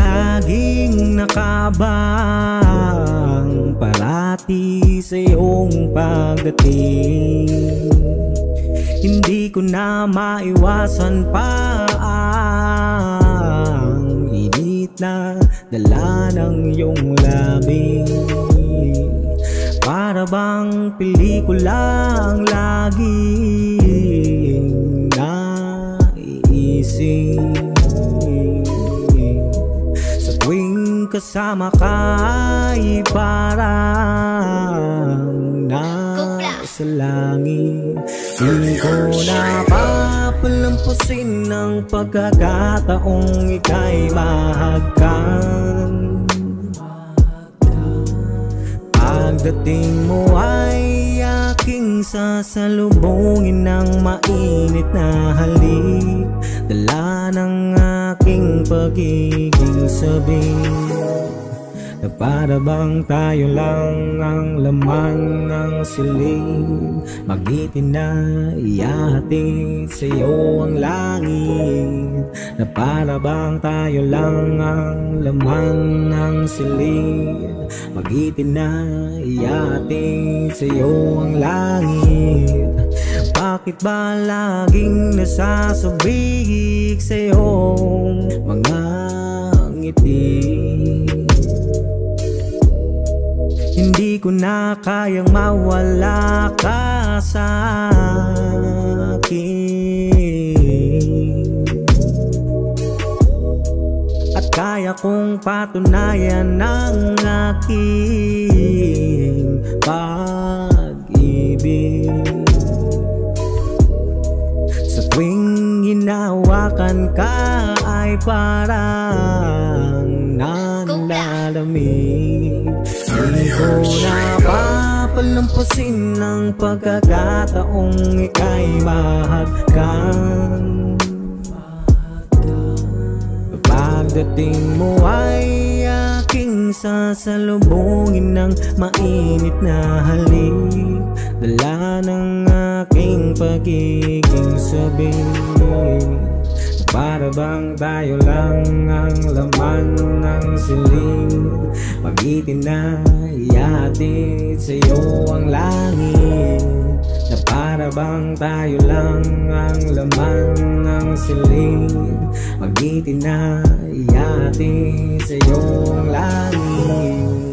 laging nakabang parati sa iyong pagdating. Hindi ko na maiwasan pa ang init na dala ng iyong labi. Para bang pelikula ang laging naiisip. Sa tuwing kasama ka ay parang nasa langit. Di ko napapalampasin ang pagkakataong ika'y mahagkan. Pagdating mo ay aking sasalubungin ng mainit na halik, dala ng aking pagiging sabing. Na para bang tayo lang ang laman ng siling, magitin na ihahatid sa'yo ang langit. Na para bang tayo lang ang laman ng siling, magitin na ihahatid sa'yo ang langit. Bakit ba laging nasasabik sa'yong mga ngiti? Hindi ko na kayang mawala ka sa akin, at kaya kong patunayan ang aking pag-ibig. Sa tuwing hinawakan ka ay parang nanlalamig. Di ko napapalampasin ang pagkakataong ika'y mahagkan. Pagdating mo ay aking sasalubungin ng mainit na halik, dala ng aking pagiging sabing. Para bang tayo lang ang laman ng siling, magitin na ihahatid sa'yo ang langit. Na para bang tayo lang ang laman ng siling, magitin na ihahatid sa'yo ang langit.